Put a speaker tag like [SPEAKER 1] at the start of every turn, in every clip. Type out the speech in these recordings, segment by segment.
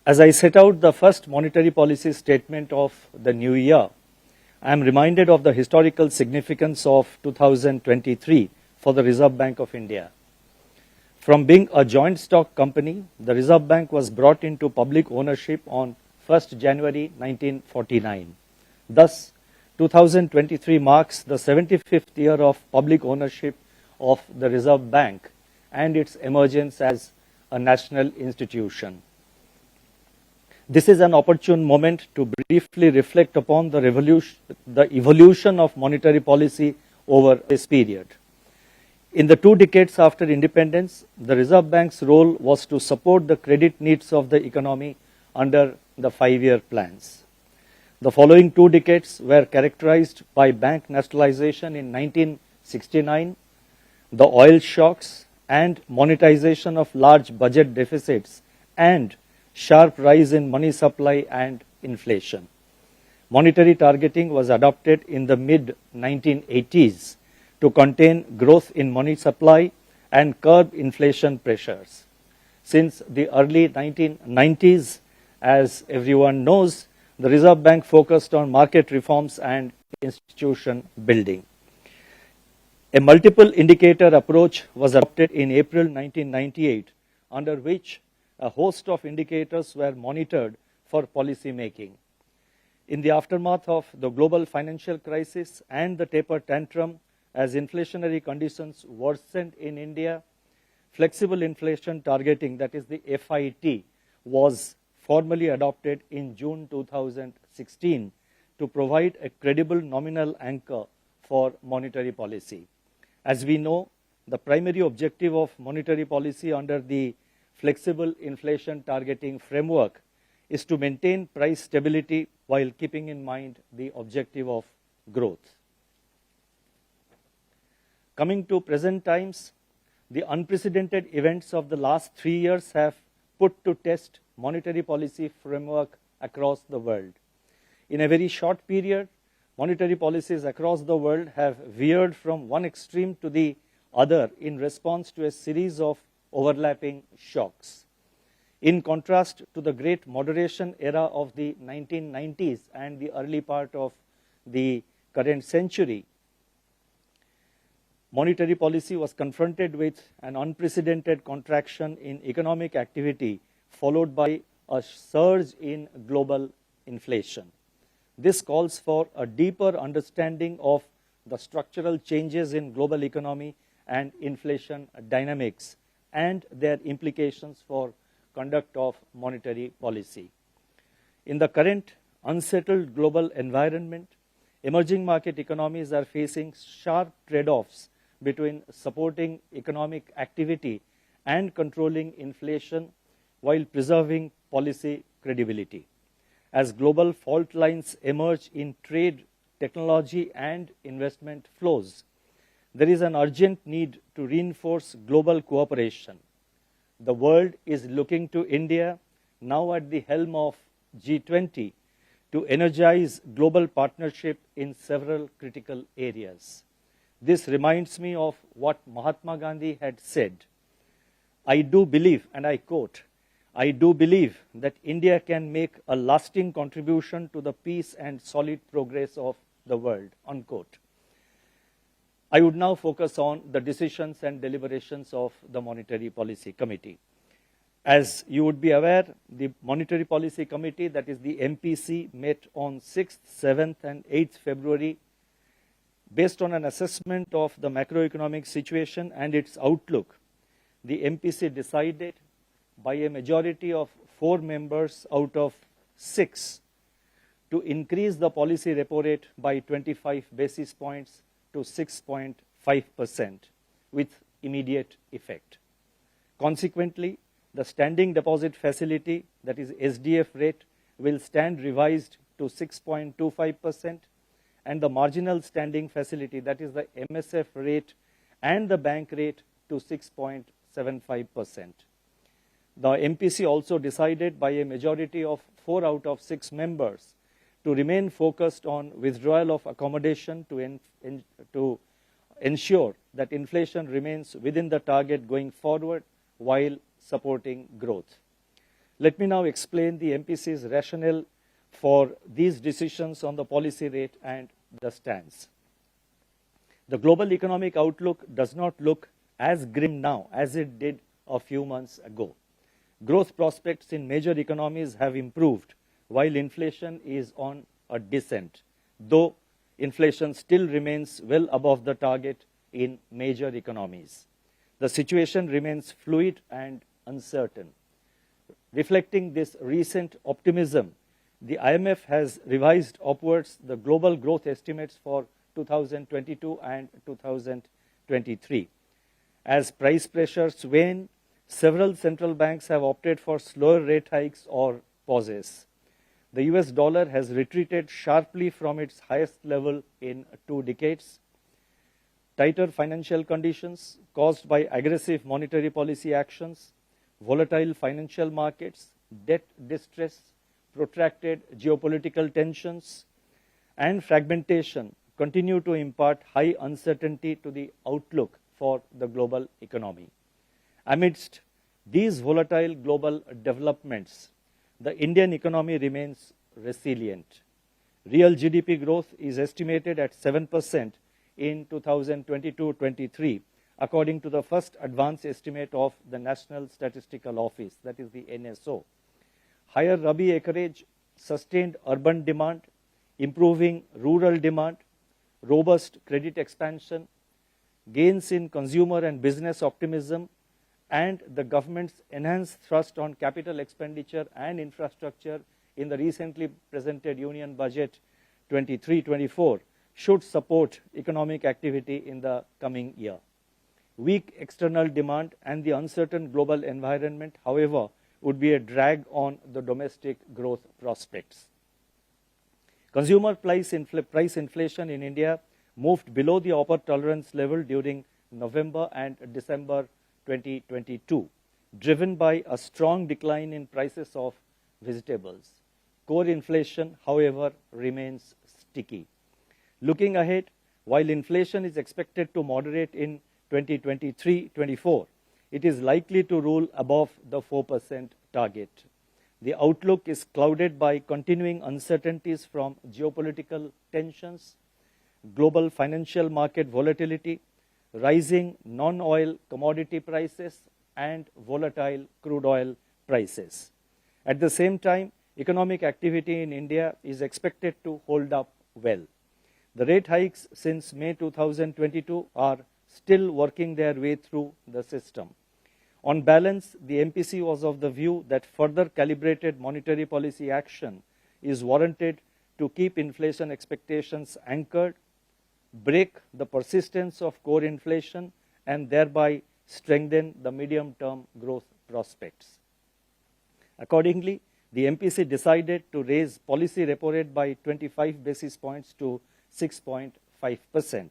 [SPEAKER 1] As I set out the first monetary policy statement of the new year, I am reminded of the historical significance of 2023 for the Reserve Bank of India. From being a joint stock company, the Reserve Bank was brought into public ownership on 1st January 1949. Thus, 2023 marks the 75th year of public ownership of the Reserve Bank and its emergence as a national institution. This is an opportune moment to briefly reflect upon the evolution of monetary policy over this period. In the 2 decades after independence, the Reserve Bank's role was to support the credit needs of the economy under the 5-year plans. The following 2 decades were characterized by bank nationalization in 1969, the oil shocks, and monetization of large budget deficits, and sharp rise in money supply and inflation. Monetary targeting was adopted in the mid-1980s to contain growth in money supply and curb inflation pressures. Since the early 1990s, as everyone knows, the Reserve Bank focused on market reforms and institution building. A multiple indicator approach was adopted in April 1998, under which a host of indicators were monitored for policy making. In the aftermath of the global financial crisis and the taper tantrum, as inflationary conditions worsened in India, flexible inflation targeting, that is the FIT, was formally adopted in June 2016 to provide a credible nominal anchor for monetary policy. As we know, the primary objective of monetary policy under the flexible inflation targeting framework is to maintain price stability while keeping in mind the objective of growth. Coming to present times, the unprecedented events of the last 3 years have put to test monetary policy framework across the world. In a very short period, monetary policies across the world have veered from one extreme to the other in response to a series of overlapping shocks. In contrast to the great moderation era of the 1990s and the early part of the current century, monetary policy was confronted with an unprecedented contraction in economic activity, followed by a surge in global inflation. This calls for a deeper understanding of the structural changes in global economy and inflation dynamics and their implications for conduct of monetary policy. In the current unsettled global environment, emerging market economies are facing sharp trade-offs between supporting economic activity and controlling inflation while preserving policy credibility. As global fault lines emerge in trade, technology, and investment flows, there is an urgent need to reinforce global cooperation. The world is looking to India, now at the helm of G20, to energize global partnership in several critical areas. This reminds me of what Mahatma Gandhi had said. I do believe, and I quote, I do believe that India can make a lasting contribution to the peace and solid progress of the world, unquote. I would now focus on the decisions and deliberations of the Monetary Policy Committee. As you would be aware, the Monetary Policy Committee, that is the MPC, met on 6th, 7th, and 8th February. Based on an assessment of the macroeconomic situation and its outlook, the MPC decided by a majority of 4 members out of 6 to increase the policy repo rate by 25 basis points to 6.5% with immediate effect. Consequently, the standing deposit facility, that is SDF rate, will stand revised to 6.25%, and the marginal standing facility, that is the MSF rate, and the bank rate to 6.75%. The MPC also decided by a majority of 4 out of 6 members to remain focused on withdrawal of accommodation to ensure that inflation remains within the target going forward while supporting growth. Let me now explain the MPC's rationale for these decisions on the policy rate and the stance. The global economic outlook does not look as grim now as it did a few months ago. Growth prospects in major economies have improved, while inflation is on a descent, though inflation still remains well above the target in major economies. The situation remains fluid and uncertain. Reflecting this recent optimism, the IMF has revised upwards the global growth estimates for 2022 and 2023. As price pressures wane, several central banks have opted for slower rate hikes or pauses. The US dollar has retreated sharply from its highest level in 2 decades. Tighter financial conditions caused by aggressive monetary policy actions, volatile financial markets, debt distress, protracted geopolitical tensions, and fragmentation continue to impart high uncertainty to the outlook for the global economy. Amidst these volatile global developments, the Indian economy remains resilient. Real GDP growth is estimated at 7% in 2022-23, according to the first advance estimate of the National Statistical Office, that is the NSO. Higher rabi acreage, sustained urban demand, improving rural demand, robust credit expansion, gains in consumer and business optimism, and the government's enhanced thrust on capital expenditure and infrastructure in the recently presented Union Budget 23-24 should support economic activity in the coming year. Weak external demand and the uncertain global environment, however, would be a drag on the domestic growth prospects. Consumer price inflation in India moved below the upper tolerance level during November and December 2022, driven by a strong decline in prices of vegetables. Core inflation, however, remains sticky. Looking ahead, while inflation is expected to moderate in 2023-24, it is likely to rule above the 4% target. The outlook is clouded by continuing uncertainties from geopolitical tensions, global financial market volatility, rising non-oil commodity prices, and volatile crude oil prices. At the same time, economic activity in India is expected to hold up well. The rate hikes since May 2022 are still working their way through the system. On balance, the MPC was of the view that further calibrated monetary policy action is warranted to keep inflation expectations anchored, break the persistence of core inflation, and thereby strengthen the medium-term growth prospects. Accordingly, the MPC decided to raise policy repo rate by 25 basis points to 6.5%.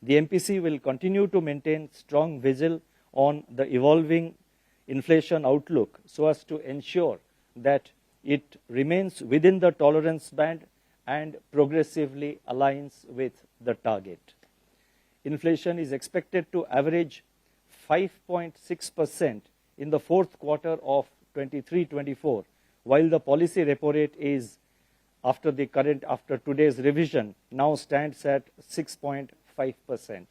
[SPEAKER 1] The MPC will continue to maintain strong vigil on the evolving inflation outlook so as to ensure that it remains within the tolerance band and progressively aligns with the target. Inflation is expected to average 5.6% in the fourth quarter of 23-24, while the policy repo rate is, after today's revision, now stands at 6.5%.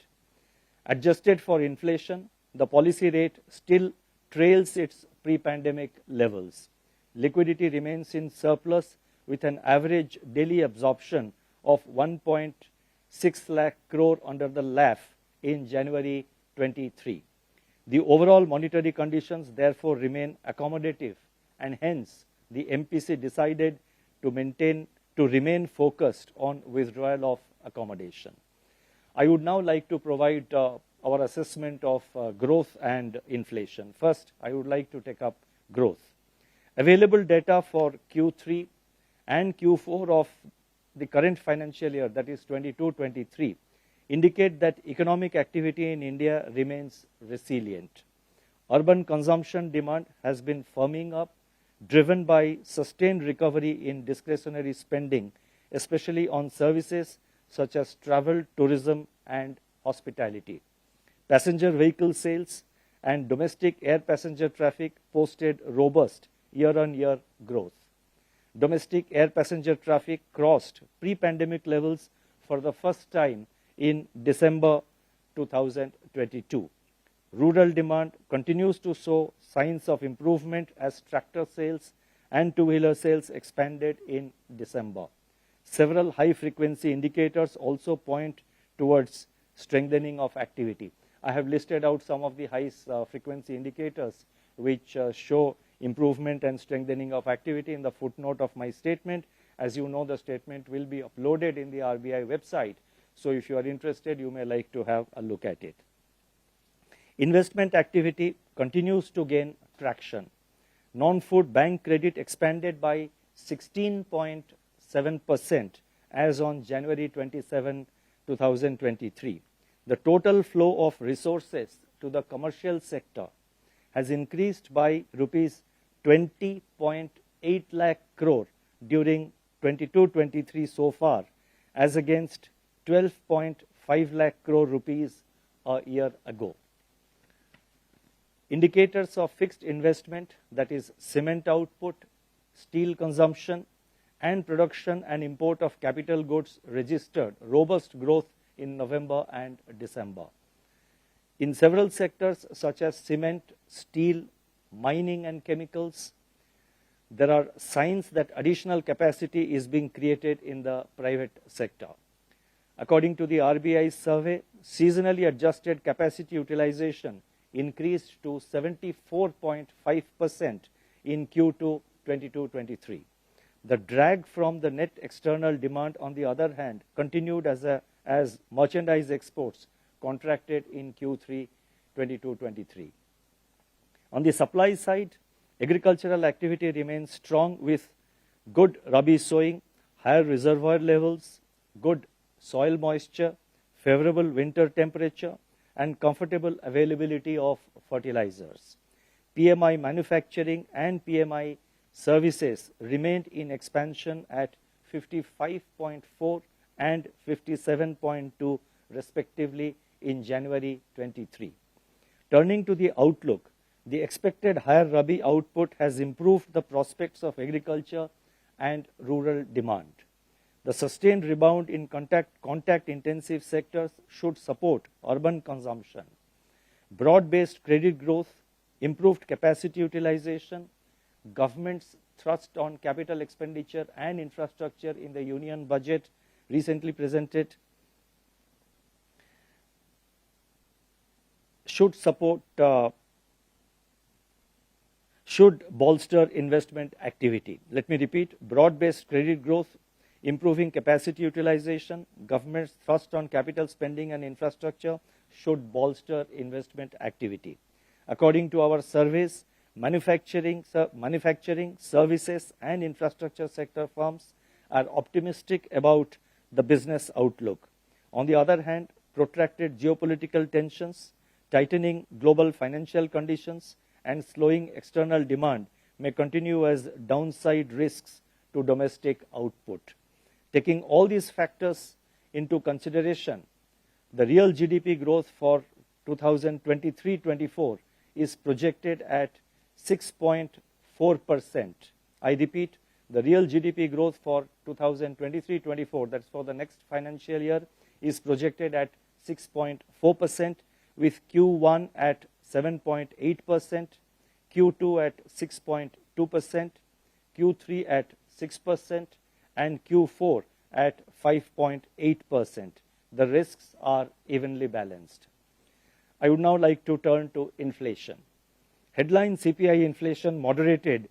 [SPEAKER 1] Adjusted for inflation, the policy rate still trails its pre-pandemic levels. Liquidity remains in surplus with an average daily absorption of 1.6 lakh crore under the LAF in January 23. The overall monetary conditions therefore remain accommodative, and hence the MPC decided to remain focused on withdrawal of accommodation. I would now like to provide our assessment of growth and inflation. First, I would like to take up growth. Available data for Q3 and Q4 of the current financial year, that is 22-23, indicate that economic activity in India remains resilient. Urban consumption demand has been firming up, driven by sustained recovery in discretionary spending, especially on services such as travel, tourism, and hospitality. Passenger vehicle sales and domestic air passenger traffic posted robust year-on-year growth. Domestic air passenger traffic crossed pre-pandemic levels for the first time in December 2022. Rural demand continues to show signs of improvement as tractor sales and two-wheeler sales expanded in December. Several high-frequency indicators also point towards strengthening of activity. I have listed out some of the high-frequency indicators which show improvement and strengthening of activity in the footnote of my statement. As you know, the statement will be uploaded in the RBI website. So if you are interested, you may like to have a look at it. Investment activity continues to gain traction. Non-food bank credit expanded by 16.7% as on January 27, 2023. The total flow of resources to the commercial sector has increased by rupees 20.8 lakh crore during 22-23 so far, as against 12.5 lakh crore rupees a year ago. Indicators of fixed investment, that is cement output, steel consumption, and production and import of capital goods registered robust growth in November and December. In several sectors such as cement, steel, mining and chemicals, there are signs that additional capacity is being created in the private sector. According to the RBI survey, seasonally adjusted capacity utilization increased to 74.5% in Q2 22-23. The drag from the net external demand, on the other hand, continued as merchandise exports contracted in Q3 22-23. On the supply side, agricultural activity remains strong with good rabi sowing, higher reservoir levels, good soil moisture, favorable winter temperature, and comfortable availability of fertilizers. PMI manufacturing and PMI services remained in expansion at 55.4 and 57.2 respectively in January 23. Turning to the outlook, the expected higher rabi output has improved the prospects of agriculture and rural demand. The sustained rebound in contact-intensive sectors should support urban consumption. Broad-based credit growth, improved capacity utilization, government's thrust on capital expenditure and infrastructure in the union budget recently presented should bolster investment activity. Let me repeat, broad-based credit growth, improving capacity utilization, government's thrust on capital spending and infrastructure should bolster investment activity. According to our surveys, manufacturing, services and infrastructure sector firms are optimistic about the business outlook. On the other hand, protracted geopolitical tensions, tightening global financial conditions, and slowing external demand may continue as downside risks to domestic output. Taking all these factors into consideration, the real GDP growth for 2023-24 is projected at 6.4%. I repeat, the real GDP growth for 2023-24, that's for the next financial year, is projected at 6.4%, with Q1 at 7.8%, Q2 at 6.2%, Q3 at 6%, and Q4 at 5.8%. The risks are evenly balanced. I would now like to turn to inflation. Headline CPI inflation moderated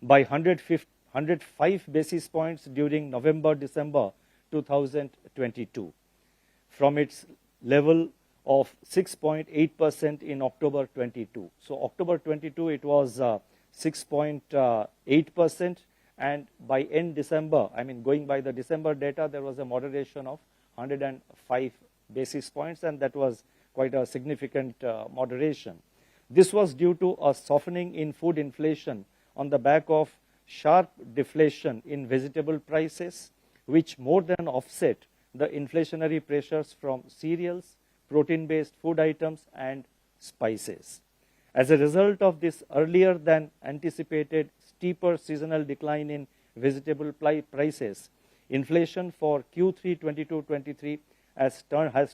[SPEAKER 1] by 105 basis points during November-December 2022 from its level of 6.8% in October 22. So October 22 it was 6.8%, and by end December, I mean going by the December data, there was a moderation of 105 basis points, and that was quite a significant moderation. This was due to a softening in food inflation on the back of sharp deflation in vegetable prices, which more than offset the inflationary pressures from cereals, protein-based food items, and spices. As a result of this earlier than anticipated steeper seasonal decline in vegetable prices, inflation for Q3 22-23 has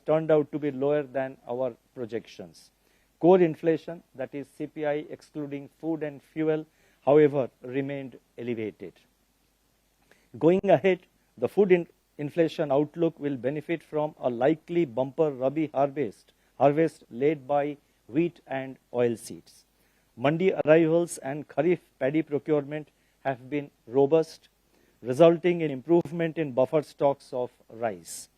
[SPEAKER 1] turned out to be lower than our projections. Core inflation, that is CPI excluding food and fuel, however, remained elevated. Going ahead, the food inflation outlook will benefit from a likely bumper Rabi harvest led by wheat and oilseeds. Mandi arrivals and Kharif paddy procurement have been robust, resulting in improvement in buffer stocks of rice.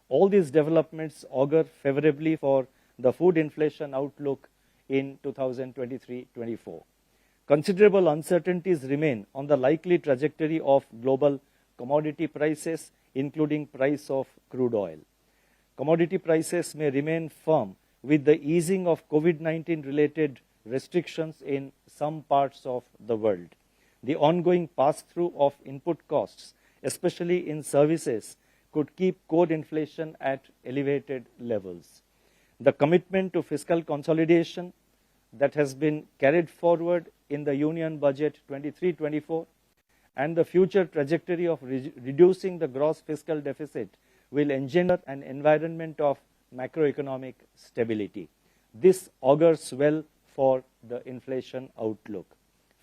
[SPEAKER 1] All these developments augur favorably for the food inflation outlook in 2023-24. Considerable uncertainties remain on the likely trajectory of global commodity prices, including price of crude oil. Commodity prices may remain firm with the easing of COVID-19 related restrictions in some parts of the world. The ongoing pass-through of input costs, especially in services, could keep core inflation at elevated levels. The commitment to fiscal consolidation that has been carried forward in the Union Budget 23-24 and the future trajectory of reducing the gross fiscal deficit will engender an environment of macroeconomic stability. This augurs well for the inflation outlook.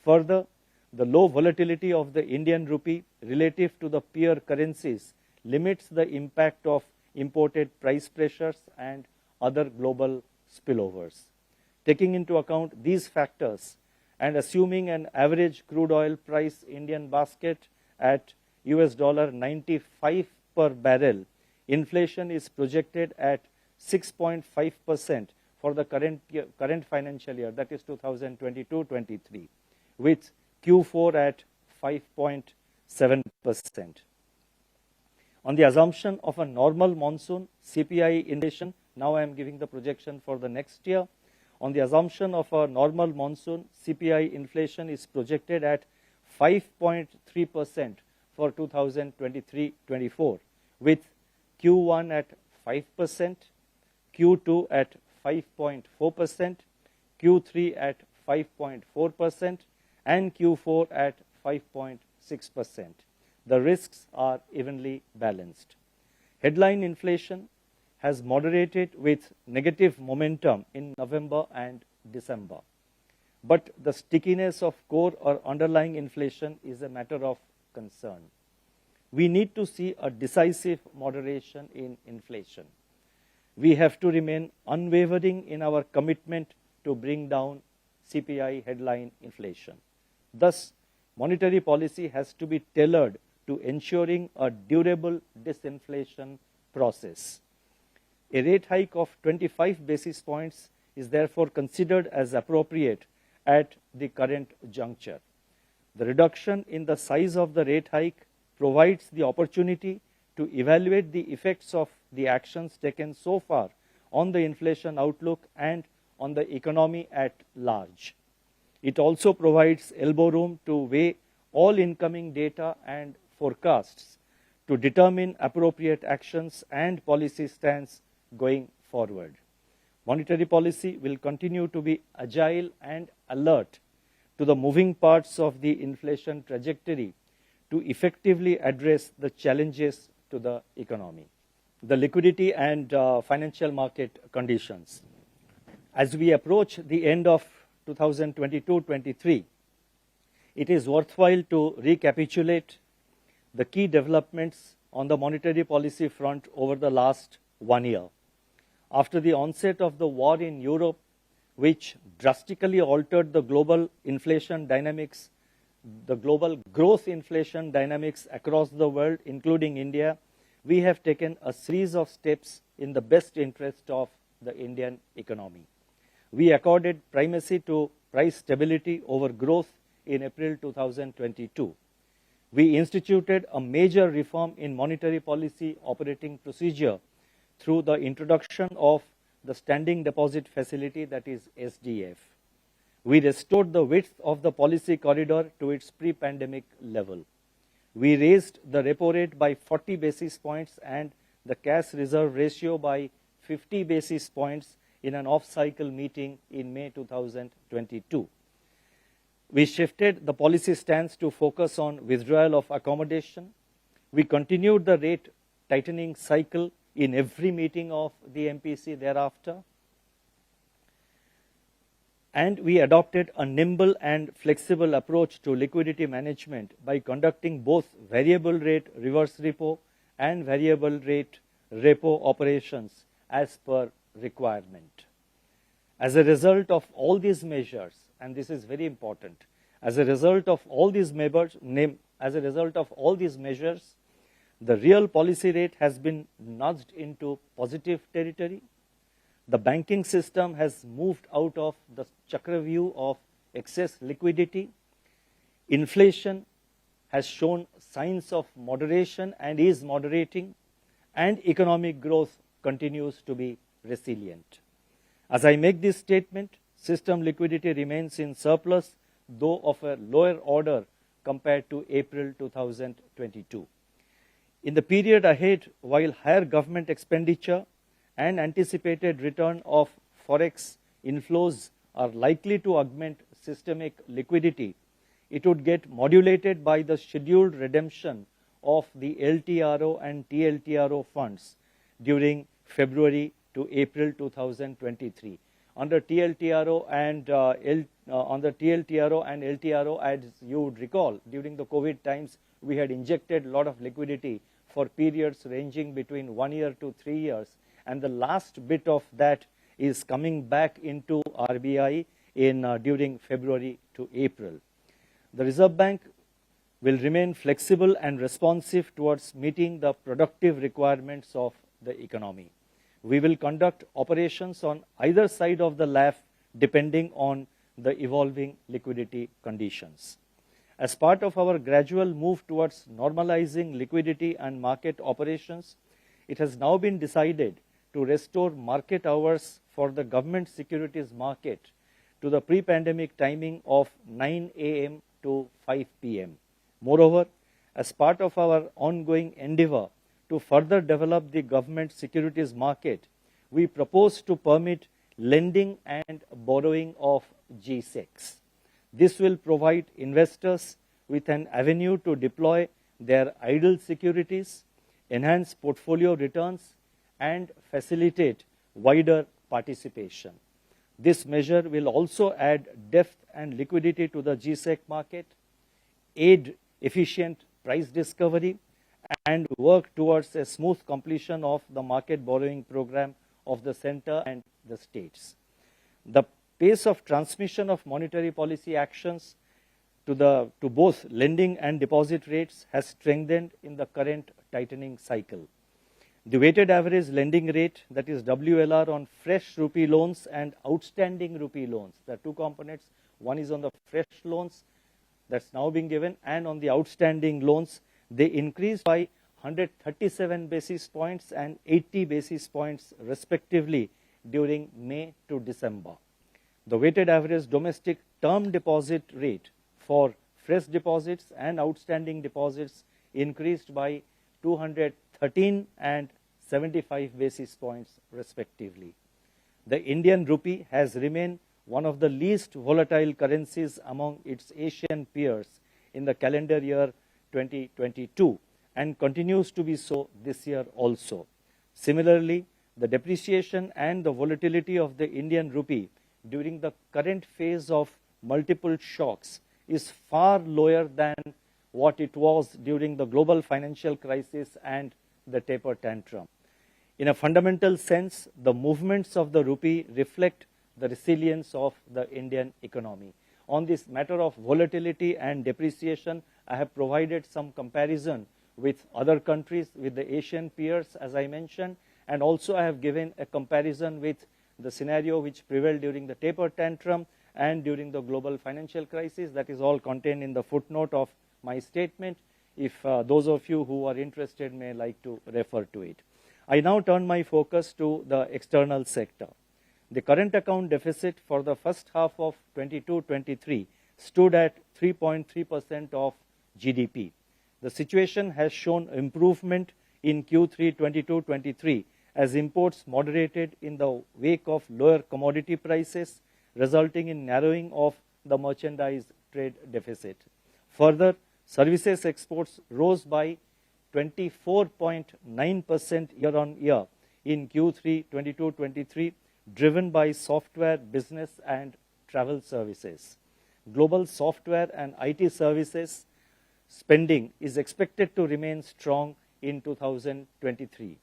[SPEAKER 1] Further, the low volatility of the Indian rupee relative to the peer currencies limits the impact of imported price pressures and other global spillovers. Taking into account these factors and assuming an average crude oil price Indian basket at $95 per barrel, inflation is projected at 6.5% for the current financial year, that is 2022-23, with Q4 at 5.7%. On the assumption of a normal monsoon, CPI inflation, now I am giving the projection for the next year. On the assumption of a normal monsoon, CPI inflation is projected at 5.3% for 2023-24, with Q1 at 5%, Q2 at 5.4%, Q3 at 5.4%, and Q4 at 5.6%. The risks are evenly balanced. Headline inflation has moderated with negative momentum in November and December. But the stickiness of core or underlying inflation is a matter of concern. We need to see a decisive moderation in inflation. We have to remain unwavering in our commitment to bring down CPI headline inflation. Thus, monetary policy has to be tailored to ensuring a durable disinflation process. A rate hike of 25 basis points is therefore considered as appropriate at the current juncture. The reduction in the size of the rate hike provides the opportunity to evaluate the effects of the actions taken so far on the inflation outlook and on the economy at large. It also provides elbow room to weigh all incoming data and forecasts to determine appropriate actions and policy stance going forward. Monetary policy will continue to be agile and alert to the moving parts of the inflation trajectory to effectively address the challenges to the economy. The liquidity and financial market conditions. As we approach the end of 2022-23, it is worthwhile to recapitulate the key developments on the monetary policy front over the last 1 year. After the onset of the war in Europe, which drastically altered the global inflation dynamics, the global growth inflation dynamics across the world, including India, we have taken a series of steps in the best interest of the Indian economy. We accorded primacy to price stability over growth in April 2022. We instituted a major reform in monetary policy operating procedure through the introduction of the Standing Deposit Facility, that is SDF. We restored the width of the policy corridor to its pre-pandemic level. We raised the repo rate by 40 basis points and the cash reserve ratio by 50 basis points, in an off-cycle meeting in May 2022. We shifted the policy stance to focus on withdrawal of accommodation. We continued the rate tightening cycle in every meeting of the MPC thereafter. And we adopted a nimble and flexible approach to liquidity management by conducting both variable rate reverse repo and variable rate repo operations as per requirement. As a result of all these measures, and this is very important, as a result of all these measures, the real policy rate has been nudged into positive territory. The banking system has moved out of the Chakravyuh of excess liquidity. Inflation has shown signs of moderation and is moderating, and economic growth continues to be resilient. As I make this statement, system liquidity remains in surplus, though of a lower order compared to April 2022. In the period ahead, while higher government expenditure and anticipated return of forex inflows are likely to augment systemic liquidity, it would get modulated by the scheduled redemption of the LTRO and TLTRO funds during February to April 2023. Under TLTRO and LTRO, as you would recall, during the COVID times, we had injected a lot of liquidity for periods ranging between 1 year to 3 years, and the last bit of that is coming back into RBI during February to April. The Reserve Bank will remain flexible and responsive towards meeting the productive requirements of the economy. We will conduct operations on either side of the LAF depending on the evolving liquidity conditions. As part of our gradual move towards normalizing liquidity and market operations, it has now been decided to restore market hours for the government securities market to the pre-pandemic timing of 9 a.m. to 5 p.m. Moreover, as part of our ongoing endeavor to further develop the government securities market, we propose to permit lending and borrowing of G-SECs. This will provide investors with an avenue to deploy their idle securities, enhance portfolio returns, and facilitate wider participation. This measure will also add depth and liquidity to the G-SEC market, aid efficient price discovery, and work towards a smooth completion of the market borrowing program of the center and the states. The pace of transmission of monetary policy actions to both lending and deposit rates has strengthened in the current tightening cycle. The weighted average lending rate, that is WLR, on fresh rupee loans and outstanding rupee loans, there are two components. One is on the fresh loans that's now being given, and on the outstanding loans, they increased by 137 basis points and 80 basis points respectively during May to December. The weighted average domestic term deposit rate for fresh deposits and outstanding deposits increased by 213 and 75 basis points respectively. The Indian rupee has remained one of the least volatile currencies among its Asian peers in the calendar year 2022 and continues to be so this year also. Similarly, the depreciation and the volatility of the Indian rupee during the current phase of multiple shocks is far lower than what it was during the global financial crisis and the taper tantrum. In a fundamental sense, the movements of the rupee reflect the resilience of the Indian economy. On this matter of volatility and depreciation, I have provided some comparison with other countries, with the Asian peers, as I mentioned, and also I have given a comparison with the scenario which prevailed during the taper tantrum and during the global financial crisis. That is all contained in the footnote of my statement. If those of you who are interested may like to refer to it. I now turn my focus to the external sector. The current account deficit for the first half of 22-23 stood at 3.3% of GDP. The situation has shown improvement in Q3 22-23 as imports moderated in the wake of lower commodity prices, resulting in narrowing of the merchandise trade deficit. Further, services exports rose by 24.9% year-on-year in Q3 22-23, driven by software, business, and travel services. Global software and IT services spending is expected to remain strong in 2023.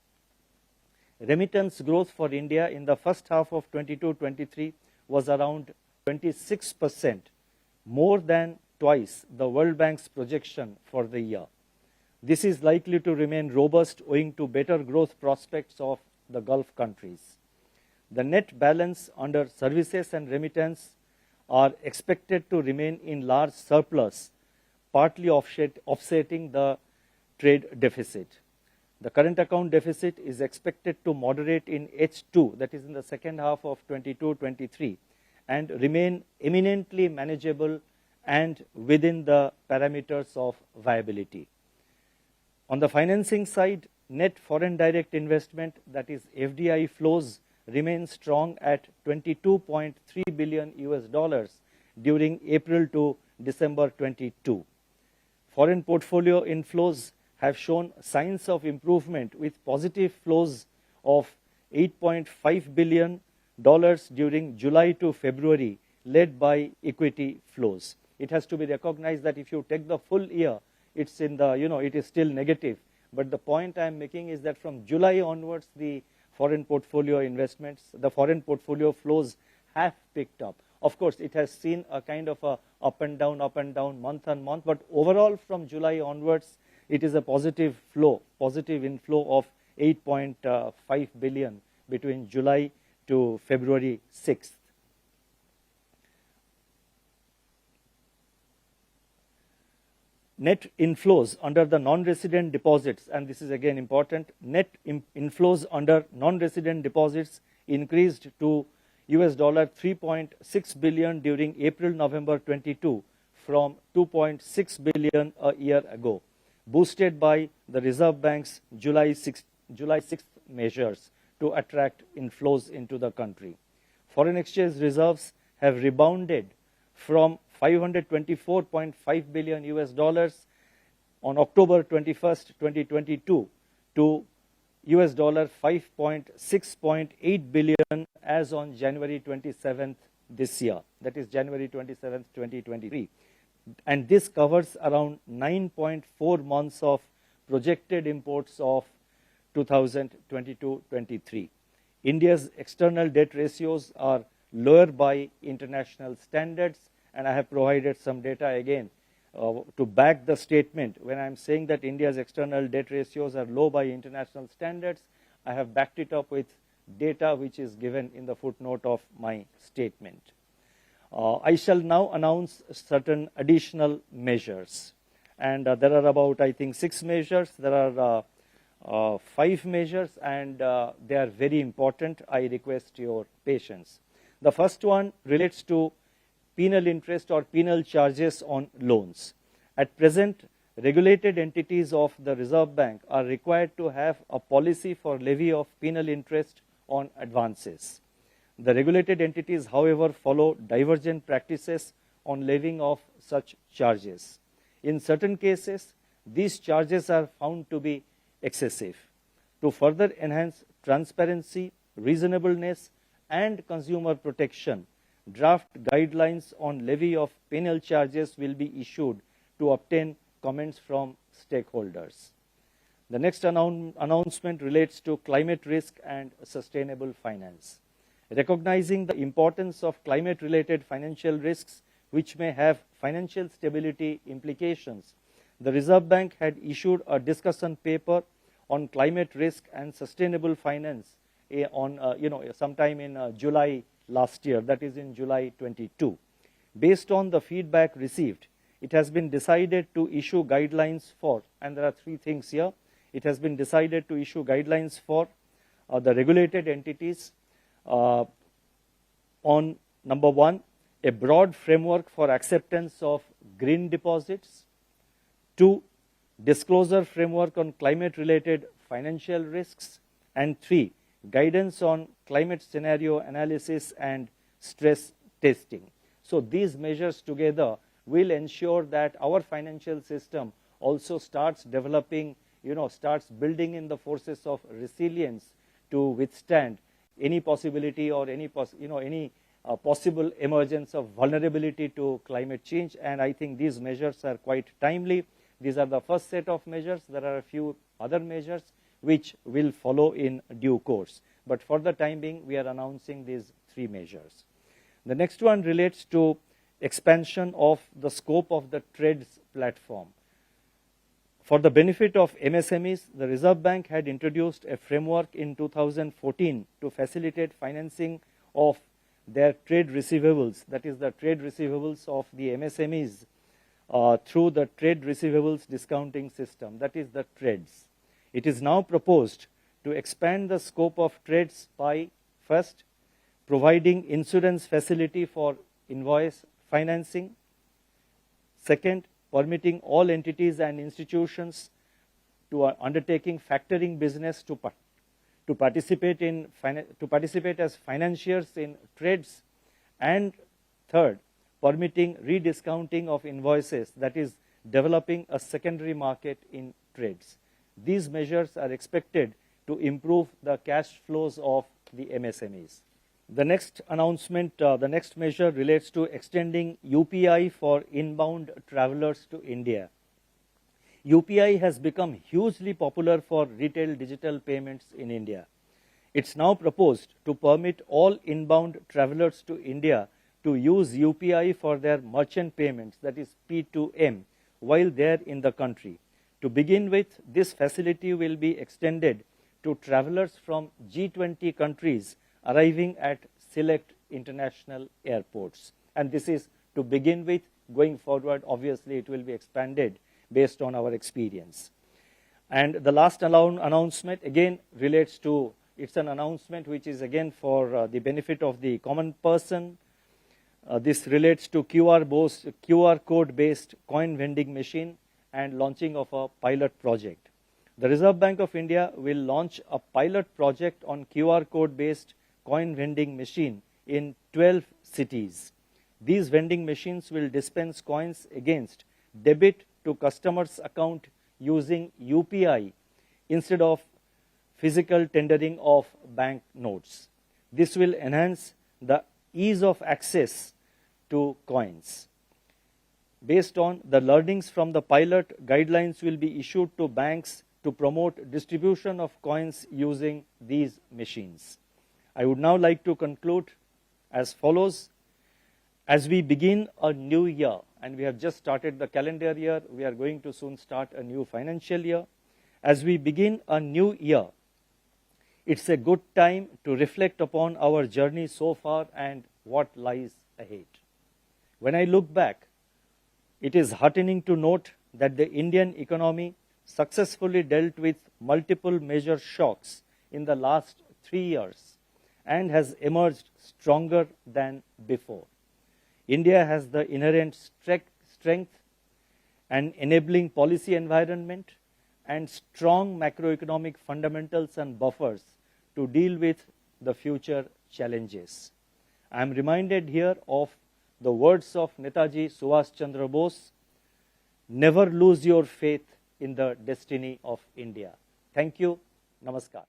[SPEAKER 1] Remittance growth for India in the first half of 22-23 was around 26%, more than twice the World Bank's projection for the year. This is likely to remain robust owing to better growth prospects of the Gulf countries. The net balance under services and remittance are expected to remain in large surplus, partly offsetting the trade deficit. The current account deficit is expected to moderate in H2, that is in the second half of 22-23, and remain eminently manageable and within the parameters of viability. On the financing side, net foreign direct investment, that is FDI flows, remain strong at $22.3 billion during April to December 22. Foreign portfolio inflows have shown signs of improvement with positive flows of $8.5 billion during July to February, led by equity flows. It has to be recognized that if you take the full year, it's in the, it is still negative. But the point I'm making is that from July onwards, the foreign portfolio investments, the foreign portfolio flows have picked up. Of course, it has seen a kind of a up and down, month on month. But overall, from July onwards, it is a positive inflow of 8.5 billion between July to February 6th. Net inflows under the non-resident deposits, and this is again important, net inflows under non-resident deposits increased to $3.6 billion during April-November 22 from $2.6 billion a year ago, boosted by the Reserve Bank's July 6th measures to attract inflows into the country. Foreign exchange reserves have rebounded from $524.5 billion on October 21st, 2022 to $5.6.8 billion as on January 27th this year, that is January 27th, 2023. And this covers around 9.4 months of projected imports of 2022-23. India's external debt ratios are lower by international standards, and I have provided some data again to back the statement. When I'm saying that India's external debt ratios are low by international standards, I have backed it up with data which is given in the footnote of my statement. I shall now announce certain additional measures, and there are about, I think, 6 measures. There are 5 measures, and they are very important. I request your patience. The first one relates to penal interest or penal charges on loans. At present, regulated entities of the Reserve Bank are required to have a policy for levy of penal interest on advances. The regulated entities, however, follow divergent practices on levying of such charges. In certain cases, these charges are found to be excessive. To further enhance transparency, reasonableness, and consumer protection, draft guidelines on levy of penal charges will be issued to obtain comments from stakeholders. The next announcement relates to climate risk and sustainable finance. Recognizing the importance of climate-related financial risks which may have financial stability implications, the Reserve Bank had issued a discussion paper on climate risk and sustainable finance sometime in July last year, that is in July 22. Based on the feedback received, it has been decided to issue guidelines for, and there are 3 things here. It has been decided to issue guidelines for the regulated entities on number 1, a broad framework for acceptance of green deposits. 2, disclosure framework on climate related financial risks. And 3, guidance on climate scenario analysis and stress testing. So these measures together will ensure that our financial system also starts developing, starts building in the forces of resilience to withstand any possibility or any possible emergence of vulnerability to climate change. And I think these measures are quite timely. These are the first set of measures. There are a few other measures which will follow in due course. But for the time being, we are announcing these 3 measures. The next one relates to expansion of the scope of the TREADS platform. For the benefit of MSMEs, the Reserve Bank had introduced a framework in 2014 to facilitate financing of their trade receivables, that is the trade receivables of the MSMEs, through the trade receivables discounting system, that is the TREADS. It is now proposed to expand the scope of TREADS by, first, providing insurance facility for invoice financing, second, permitting all entities and institutions to undertaking factoring business to participate as financiers in TREADS, and third, permitting rediscounting of invoices, that is developing a secondary market in TREADS. These measures are expected to improve the cash flows of the MSMEs. The next announcement, the next measure relates to extending UPI for inbound travelers to India. UPI has become hugely popular for retail digital payments in India. It's now proposed to permit all inbound travelers to India to use UPI for their merchant payments, that is P2M, while they're in the country. To begin with, this facility will be extended to travelers from G20 countries arriving at select international airports. And this is to begin with. Going forward, obviously, it will be expanded based on our experience. And the last announcement again relates to, it's an announcement which is again for the benefit of the common person. This relates to QR code-based coin vending machine and launching of a pilot project. The Reserve Bank of India will launch a pilot project on QR code-based coin vending machine in 12 cities. These vending machines will dispense coins against debit to customers' account using UPI instead of physical tendering of bank notes. This will enhance the ease of access to coins. Based on the learnings from the pilot, guidelines will be issued to banks to promote distribution of coins using these machines. I would now like to conclude as follows. As we begin a new year, and we have just started the calendar year, we are going to soon start a new financial year. As we begin a new year, it's a good time to reflect upon our journey so far and what lies ahead. When I look back, it is heartening to note that the Indian economy successfully dealt with multiple major shocks in the last 3 years and has emerged stronger than before. India has the inherent strength and enabling policy environment and strong macroeconomic fundamentals and buffers to deal with the future challenges. I am reminded here of the words of Netaji Subhash Chandra Bose, never lose your faith in the destiny of India. Thank you. Namaskar.